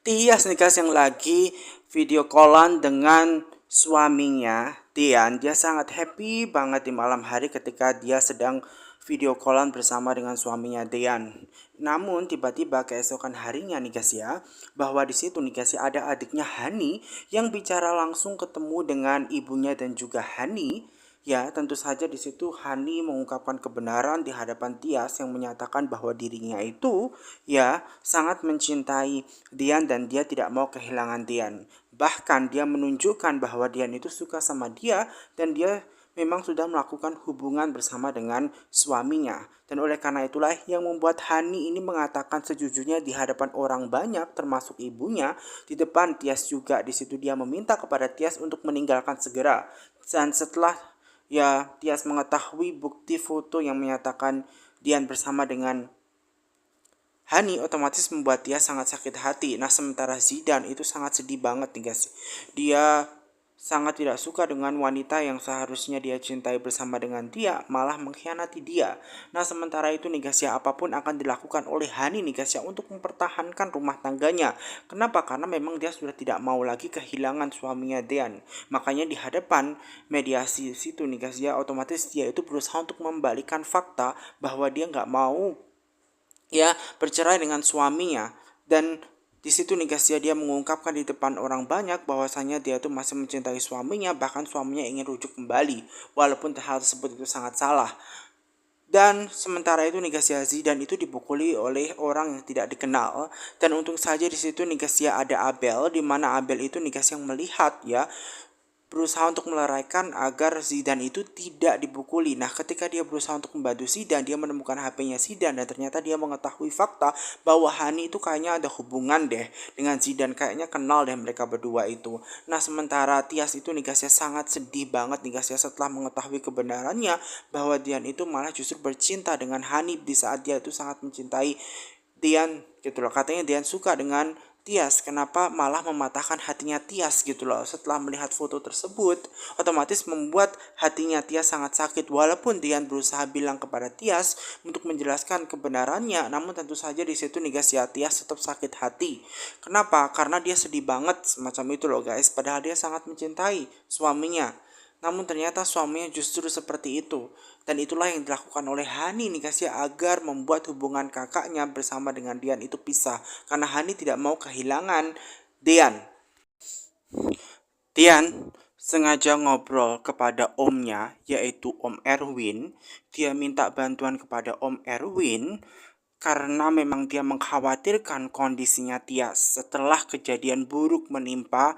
Tias nih guys yang lagi video callan dengan suaminya Dian. Dia sangat happy banget di malam hari ketika dia sedang video callan bersama dengan suaminya Dian. Namun tiba-tiba keesokan harinya nih guys ya, bahwa di situ nih guys ya ada adiknya Hani yang bicara langsung ketemu dengan ibunya dan juga Hani. Ya, tentu saja di situ Hani mengungkapkan kebenaran di hadapan Tias yang menyatakan bahwa dirinya itu ya sangat mencintai Dian dan dia tidak mau kehilangan Dian. Bahkan dia menunjukkan bahwa Dian itu suka sama dia dan dia memang sudah melakukan hubungan bersama dengan suaminya. Dan oleh karena itulah yang membuat Hani ini mengatakan sejujurnya di hadapan orang banyak termasuk ibunya, di depan Tias juga. Di situ dia meminta kepada Tias untuk meninggalkan segera. Dan setelah ya Tias mengetahui bukti foto yang menyatakan Dian bersama dengan Hani, otomatis membuat dia sangat sakit hati. Nah sementara Zidane itu sangat sedih banget nih guys. Dia sangat tidak suka dengan wanita yang seharusnya dia cintai bersama dengan dia, malah mengkhianati dia. Nah sementara itu nih guys ya, apapun akan dilakukan oleh Hani nih guys ya untuk mempertahankan rumah tangganya. Kenapa? Karena memang dia sudah tidak mau lagi kehilangan suaminya Dian. Makanya di hadapan mediasi situ nih guys ya, otomatis dia itu berusaha untuk membalikan fakta bahwa dia nggak mau ya bercerai dengan suaminya. Dan di situ nih guys ya, dia mengungkapkan di depan orang banyak bahwasanya dia tuh masih mencintai suaminya, bahkan suaminya ingin rujuk kembali walaupun hal tersebut itu sangat salah. Dan sementara itu nih guys ya, Zidane itu dipukuli oleh orang yang tidak dikenal. Dan untung saja di situ nih guys ya ada Abel, di mana Abel itu nih guys yang melihat ya, berusaha untuk meluraikan agar Zidane itu tidak dipukuli. Nah, ketika dia berusaha untuk membantu Zidane, dia menemukan HP-nya Zidane dan ternyata dia mengetahui fakta bahwa Hani itu kayaknya ada hubungan deh dengan Zidane, kayaknya kenal deh mereka berdua itu. Nah, sementara Tias itu nih guys ya sangat sedih banget nih guys ya setelah mengetahui kebenarannya bahwa Dian itu malah justru bercinta dengan Hani di saat dia itu sangat mencintai Dian gitu loh. Katanya Dian suka dengan Tias, kenapa malah mematahkan hatinya Tias gitu loh. Setelah melihat foto tersebut, otomatis membuat hatinya Tias sangat sakit. Walaupun Dian berusaha bilang kepada Tias untuk menjelaskan kebenarannya, namun tentu saja di situ nih guys ya, Tias tetap sakit hati. Kenapa? Karena dia sedih banget semacam itu loh guys. Padahal dia sangat mencintai suaminya. Namun ternyata suaminya justru seperti itu. Dan itulah yang dilakukan oleh Hani nih guys ya, agar membuat hubungan kakaknya bersama dengan Dian itu pisah. Karena Hani tidak mau kehilangan Dian. Dian sengaja ngobrol kepada omnya, yaitu Om Erwin. Dia minta bantuan kepada Om Erwin karena memang dia mengkhawatirkan kondisinya Tias setelah kejadian buruk menimpa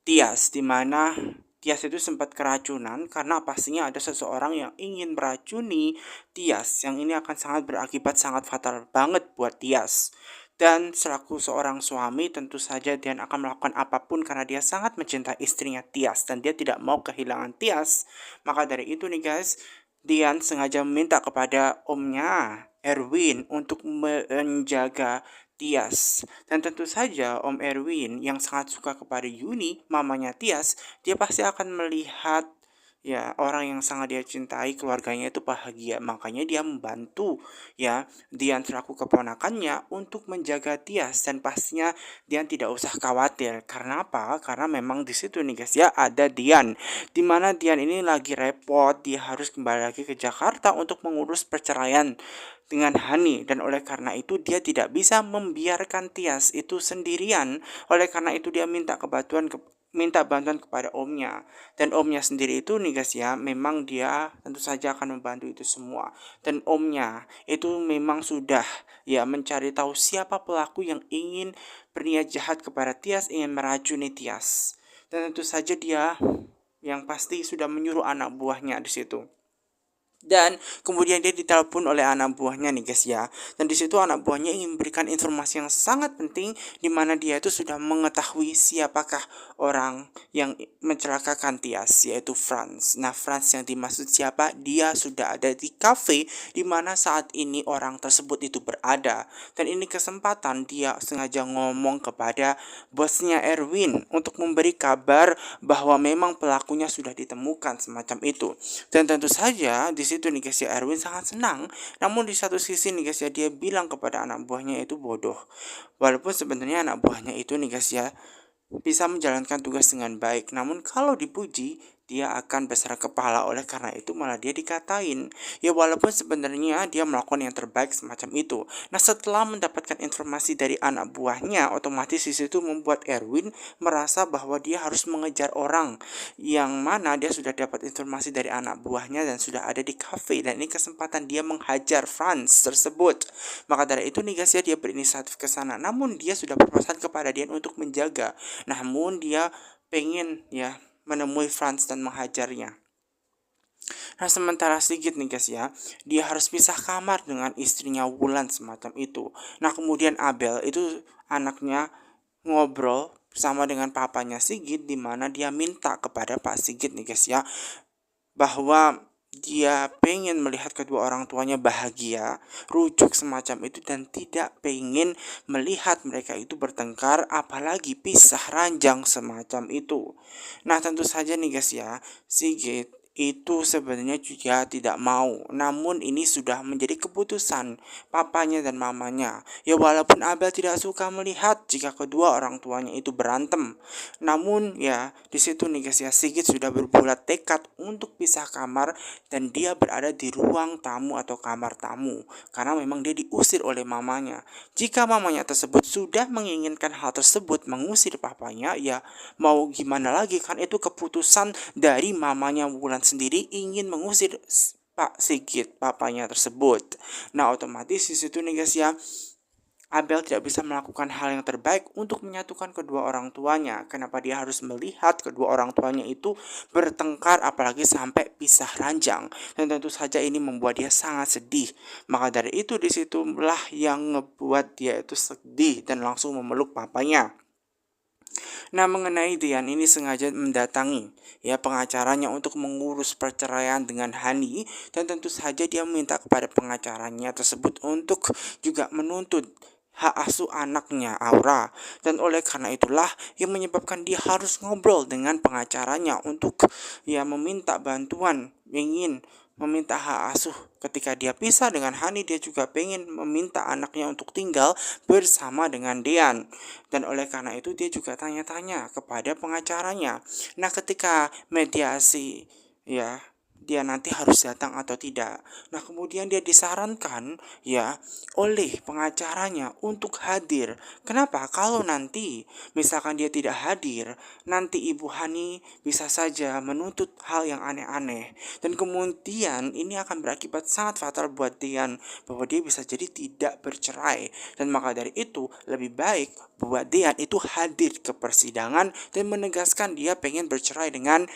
Tias, di mana Tias itu sempat keracunan karena pastinya ada seseorang yang ingin meracuni Tias, yang ini akan sangat berakibat sangat fatal banget buat Tias. Dan selaku seorang suami tentu saja Dian akan melakukan apapun karena dia sangat mencintai istrinya Tias dan dia tidak mau kehilangan Tias. Maka dari itu nih guys, Dian sengaja meminta kepada omnya Erwin untuk menjaga Tias. Dan tentu saja Om Erwin yang sangat suka kepada Yuni, mamanya Tias, dia pasti akan melihat ya orang yang sangat dia cintai, keluarganya itu bahagia. Makanya dia membantu ya Dian selaku keponakannya untuk menjaga Tias, dan pastinya Dian tidak usah khawatir. Karena apa? Karena memang di situ nih guys ya ada Dian. Dimana Dian ini lagi repot, dia harus kembali lagi ke Jakarta untuk mengurus perceraian dengan Hani, dan oleh karena itu dia tidak bisa membiarkan Tias itu sendirian. Oleh karena itu dia minta bantuan kepada omnya, dan omnya sendiri itu nih guys ya, memang dia tentu saja akan membantu itu semua. Dan omnya itu memang sudah ya mencari tahu siapa pelaku yang ingin berniat jahat kepada Tias, ingin meracuni Tias. Dan tentu saja dia yang pasti sudah menyuruh anak buahnya di situ. Dan kemudian dia ditelepon oleh anak buahnya nih guys ya. Dan di situ anak buahnya ingin memberikan informasi yang sangat penting, di mana dia itu sudah mengetahui siapakah orang yang mencelakakan Tias, yaitu Franz. Nah, Franz yang dimaksud siapa? Dia sudah ada di cafe di mana saat ini orang tersebut itu berada. Dan ini kesempatan dia sengaja ngomong kepada bosnya Erwin untuk memberi kabar bahwa memang pelakunya sudah ditemukan semacam itu. Dan tentu saja di situ nih guys ya, Erwin sangat senang. Namun di satu sisi nih guys ya, dia bilang kepada anak buahnya itu bodoh. Walaupun sebenarnya anak buahnya itu nih guys ya bisa menjalankan tugas dengan baik. Namun kalau dipuji, dia akan besar kepala, oleh karena itu malah dia dikatain. Ya walaupun sebenarnya dia melakukan yang terbaik semacam itu. Nah setelah mendapatkan informasi dari anak buahnya, otomatis di situ membuat Erwin merasa bahwa dia harus mengejar orang yang mana dia sudah dapat informasi dari anak buahnya dan sudah ada di cafe, dan ini kesempatan dia menghajar Franz tersebut. Maka dari itu nih guys ya, dia berinisiatif ke sana. Namun dia sudah berpesan kepada dia untuk menjaga. Namun dia pengen ya menemui Franz dan menghajarnya. Nah sementara Sigit nih guys ya, dia harus pisah kamar dengan istrinya Wulan semacam itu. Nah kemudian Abel itu anaknya ngobrol bersama dengan papanya Sigit, di mana dia minta kepada Pak Sigit nih guys ya, bahwa dia pengen melihat kedua orang tuanya bahagia, rujuk semacam itu, dan tidak pengen melihat mereka itu bertengkar, apalagi pisah ranjang semacam itu. Nah tentu saja nih guys ya, Sigit itu sebenarnya juga tidak mau, namun ini sudah menjadi keputusan papanya dan mamanya. Ya walaupun Abel tidak suka melihat jika kedua orang tuanya itu berantem, namun ya di situ nih guys ya, Sigit sudah berbulat tekad untuk pisah kamar, dan dia berada di ruang tamu atau kamar tamu karena memang dia diusir oleh mamanya. Jika mamanya tersebut sudah menginginkan hal tersebut, mengusir papanya, ya mau gimana lagi, kan itu keputusan dari mamanya Wulan sendiri ingin mengusir Pak Sigit, papanya tersebut. Nah otomatis di situ nih guys ya, Abel tidak bisa melakukan hal yang terbaik untuk menyatukan kedua orang tuanya. Kenapa dia harus melihat kedua orang tuanya itu bertengkar, apalagi sampai pisah ranjang. Dan tentu saja ini membuat dia sangat sedih. Maka dari itu disitulah yang ngebuat dia itu sedih dan langsung memeluk papanya. Nah mengenai Dian ini sengaja mendatangi ya pengacaranya untuk mengurus perceraian dengan Hani, dan tentu saja dia meminta kepada pengacaranya tersebut untuk juga menuntut hak asuh anaknya Aura, dan oleh karena itulah yang menyebabkan dia harus ngobrol dengan pengacaranya untuk ya meminta bantuan, ingin meminta hak asuh. Ketika dia pisah dengan Hani, dia juga pengen meminta anaknya untuk tinggal bersama dengan Dian, dan oleh karena itu dia juga tanya-tanya kepada pengacaranya. Nah ketika mediasi ya, dia nanti harus datang atau tidak. Nah kemudian dia disarankan ya oleh pengacaranya untuk hadir. Kenapa? Kalau nanti misalkan dia tidak hadir, nanti Ibu Hani bisa saja menuntut hal yang aneh-aneh, dan kemudian ini akan berakibat sangat fatal buat Dian, bahwa dia bisa jadi tidak bercerai. Dan maka dari itu lebih baik buat Dian itu hadir ke persidangan dan menegaskan dia pengen bercerai dengan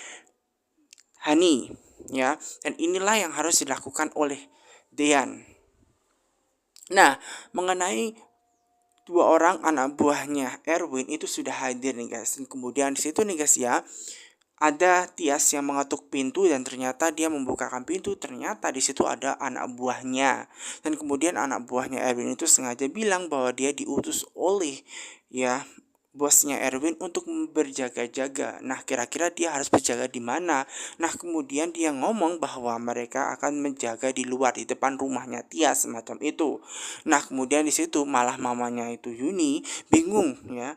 Hani ya, dan inilah yang harus dilakukan oleh Dian. Nah mengenai dua orang anak buahnya Erwin itu sudah hadir nih guys, dan kemudian di situ nih guys ya, ada Tias yang mengetuk pintu, dan ternyata dia membukakan pintu, ternyata di situ ada anak buahnya. Dan kemudian anak buahnya Erwin itu sengaja bilang bahwa dia diutus oleh ya bosnya Erwin untuk berjaga-jaga. Nah, kira-kira dia harus berjaga di mana? Nah, kemudian dia ngomong bahwa mereka akan menjaga di luar, di depan rumahnya Tias semacam itu. Nah, kemudian di situ malah mamanya itu Yuni bingung ya,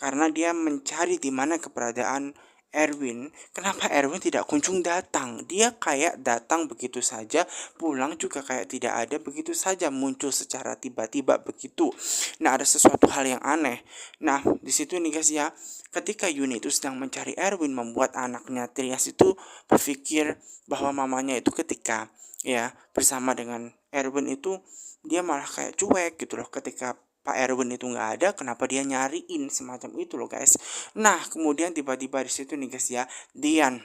karena dia mencari di mana keberadaan Erwin. Kenapa Erwin tidak kunjung datang? Dia kayak datang begitu saja, pulang juga kayak tidak ada, begitu saja muncul secara tiba-tiba begitu. Nah, ada sesuatu hal yang aneh. Nah, di situ nih guys ya, ketika Yuni itu sedang mencari Erwin, membuat anaknya Trias itu berpikir bahwa mamanya itu ketika ya bersama dengan Erwin itu dia malah kayak cuek gitu loh. Ketika Pak Erwin itu nggak ada, kenapa dia nyariin semacam itu loh guys. Nah kemudian tiba-tiba di situ nih guys ya, Dian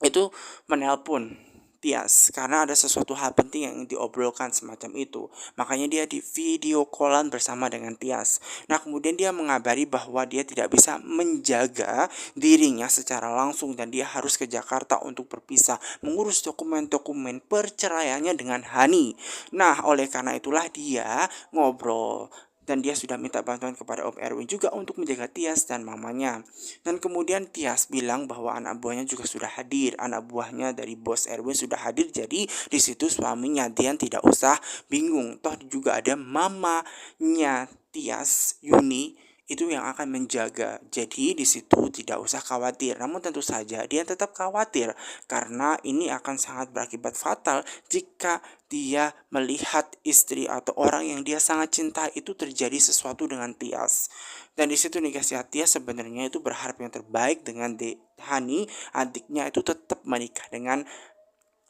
itu menelpon Tias karena ada sesuatu hal penting yang diobrolkan semacam itu. Makanya dia di video callan bersama dengan Tias. Nah kemudian dia mengabari bahwa dia tidak bisa menjaga dirinya secara langsung, dan dia harus ke Jakarta untuk berpisah mengurus dokumen-dokumen perceraiannya dengan Hani. Nah oleh karena itulah dia ngobrol dan dia sudah minta bantuan kepada Om Erwin juga untuk menjaga Tias dan mamanya. Dan kemudian Tias bilang bahwa anak buahnya juga sudah hadir, anak buahnya dari bos Erwin sudah hadir, jadi di situ suaminya Dian tidak usah bingung, toh juga ada mamanya Tias, Yuni, itu yang akan menjaga. Jadi di situ tidak usah khawatir. Namun tentu saja dia tetap khawatir karena ini akan sangat berakibat fatal jika dia melihat istri atau orang yang dia sangat cinta itu terjadi sesuatu dengan Tias. Dan di situ nih guys ya, Tias sebenarnya itu berharap yang terbaik dengan Hani, adiknya itu tetap menikah dengan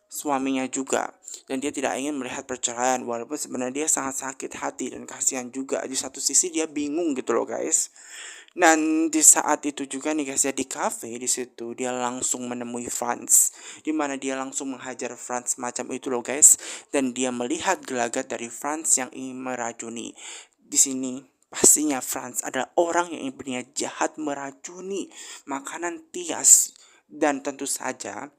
suaminya juga, dan dia tidak ingin melihat perceraian walaupun sebenarnya dia sangat sakit hati dan kasihan juga. Di satu sisi dia bingung gitu loh guys. Dan di saat itu juga nih guys ya, di cafe di situ dia langsung menemui Franz, di mana dia langsung menghajar Franz macam itu loh guys, dan dia melihat gelagat dari Franz yang ingin meracuni. Di sini pastinya Franz adalah orang yang berniat jahat meracuni makanan Tias, dan tentu saja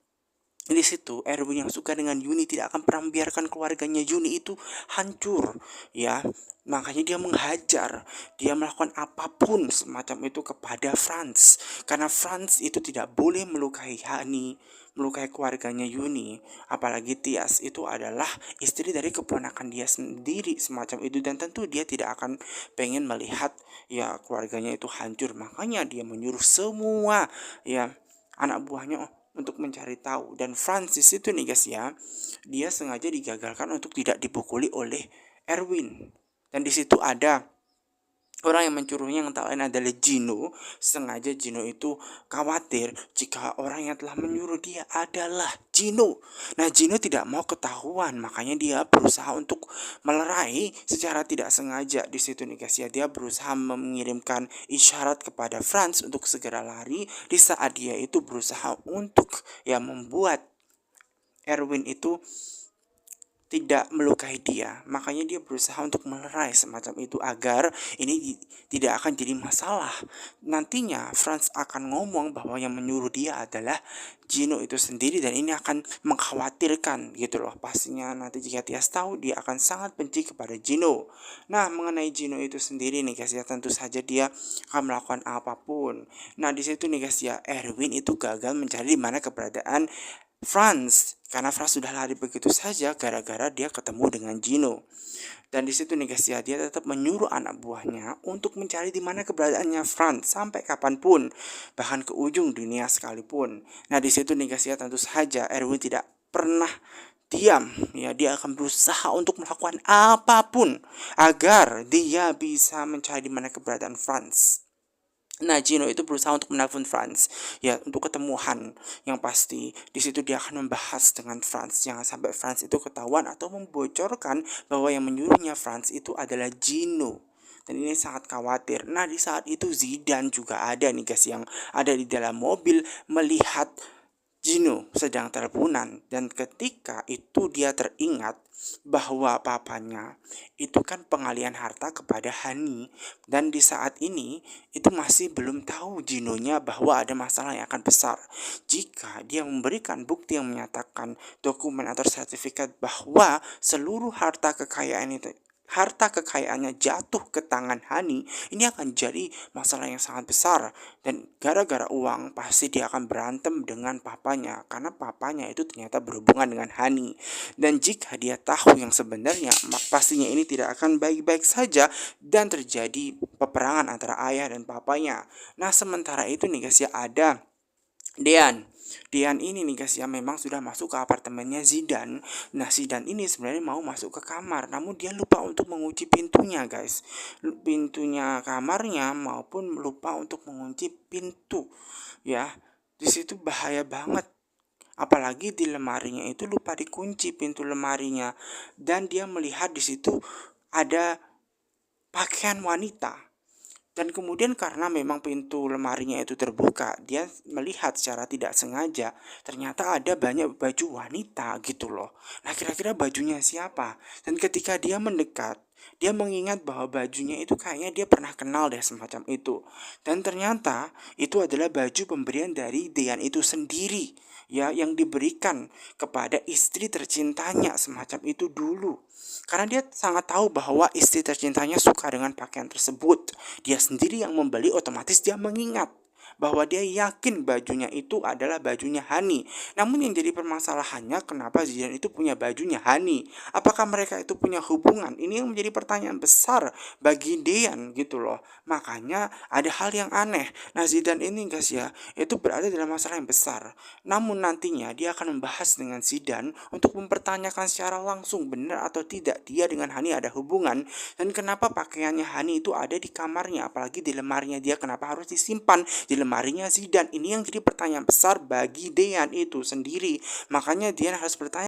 di situ Erwin yang suka dengan Yuni tidak akan pernah membiarkan keluarganya Yuni itu hancur, ya. Makanya dia menghajar, dia melakukan apapun semacam itu kepada Franz, karena Franz itu tidak boleh melukai Hani, melukai keluarganya Yuni, apalagi Tias itu adalah istri dari keponakan dia sendiri semacam itu, dan tentu dia tidak akan pengen melihat ya keluarganya itu hancur. Makanya dia menyuruh semua ya anak buahnya untuk mencari tahu, dan Francis itu nih guys ya, dia sengaja digagalkan untuk tidak dipukuli oleh Erwin. Dan di situ ada orang yang mencurinya yang tak lain adalah Gino. Sengaja Gino itu khawatir jika orang yang telah menyuruh dia adalah Gino. Nah, Gino tidak mau ketahuan, makanya dia berusaha untuk melerai secara tidak sengaja. Di situ nih guys ya, dia berusaha mengirimkan isyarat kepada Franz untuk segera lari di saat dia itu berusaha untuk ya membuat Erwin itu tidak melukai dia. Makanya dia berusaha untuk melerai semacam itu agar ini tidak akan jadi masalah. Nantinya Franz akan ngomong bahwa yang menyuruh dia adalah Gino itu sendiri, dan ini akan mengkhawatirkan gitu loh. Pastinya nanti jika Tias tahu, dia akan sangat benci kepada Gino. Nah, mengenai Gino itu sendiri nih guys ya, tentu saja dia akan melakukan apapun. Nah, di situ nih guys ya, Erwin itu gagal mencari di mana keberadaan Franz, karena Franz sudah lari begitu saja gara-gara dia ketemu dengan Gino. Dan di situ nih guys ya, dia tetap menyuruh anak buahnya untuk mencari di mana keberadaannya Franz sampai kapanpun, bahkan ke ujung dunia sekalipun. Nah, di situ nih guys ya, tentu saja Erwin tidak pernah diam, ya. Dia akan berusaha untuk melakukan apapun agar dia bisa mencari di mana keberadaan Franz. Nah, Gino itu berusaha untuk menelpon Franz, ya, untuk ketemuan. Yang pasti di situ dia akan membahas dengan Franz, jangan sampai Franz itu ketahuan atau membocorkan bahwa yang menyuruhnya Franz itu adalah Gino. Dan ini sangat khawatir. Nah, di saat itu Zidane juga ada nih guys, yang ada di dalam mobil melihat Gino sedang teleponan, dan ketika itu dia teringat bahwa papanya itu kan pengalihan harta kepada Hani, dan di saat ini itu masih belum tahu Ginonya bahwa ada masalah yang akan besar jika dia memberikan bukti yang menyatakan dokumen atau sertifikat bahwa seluruh harta kekayaannya jatuh ke tangan Hani. Ini akan jadi masalah yang sangat besar, dan gara-gara uang pasti dia akan berantem dengan papanya karena papanya itu ternyata berhubungan dengan Hani. Dan jika dia tahu yang sebenarnya, pastinya ini tidak akan baik-baik saja dan terjadi peperangan antara ayah dan papanya. Nah, sementara itu nih guys ya, ada Dean. Dean ini nih guys ya, memang sudah masuk ke apartemennya Zidane. Nah, Zidane ini sebenarnya mau masuk ke kamar, namun dia lupa untuk mengunci pintunya guys. Pintunya kamarnya maupun lupa untuk mengunci pintu. Ya, di situ bahaya banget. Apalagi di lemarinya itu lupa dikunci pintu lemarinya, dan dia melihat di situ ada pakaian wanita. Dan kemudian karena memang pintu lemarinya itu terbuka, dia melihat secara tidak sengaja ternyata ada banyak baju wanita gitu loh. Nah, kira-kira bajunya siapa? Dan ketika dia mendekat, dia mengingat bahwa bajunya itu kayaknya dia pernah kenal deh semacam itu. Dan ternyata itu adalah baju pemberian dari Dean itu sendiri. ya yang diberikan kepada istri tercintanya semacam itu dulu. Karena dia sangat tahu bahwa istri tercintanya suka dengan pakaian tersebut. Dia sendiri yang membeli, otomatis dia mengingat bahwa dia yakin bajunya itu adalah bajunya Hani. Namun yang jadi permasalahannya, kenapa Zidan itu punya bajunya Hani? Apakah mereka itu punya hubungan? Ini yang menjadi pertanyaan besar bagi Dean gitu loh. Makanya ada hal yang aneh. Nah, Zidan ini guys ya, itu berada dalam masalah yang besar. Namun nantinya dia akan membahas dengan Zidan untuk mempertanyakan secara langsung benar atau tidak dia dengan Hani ada hubungan, dan kenapa pakaiannya Hani itu ada di kamarnya, apalagi di lemarinya dia, kenapa harus disimpan di lemarinya Zidan. Ini yang jadi pertanyaan besar bagi Dean itu sendiri. Makanya Dean harus bertanya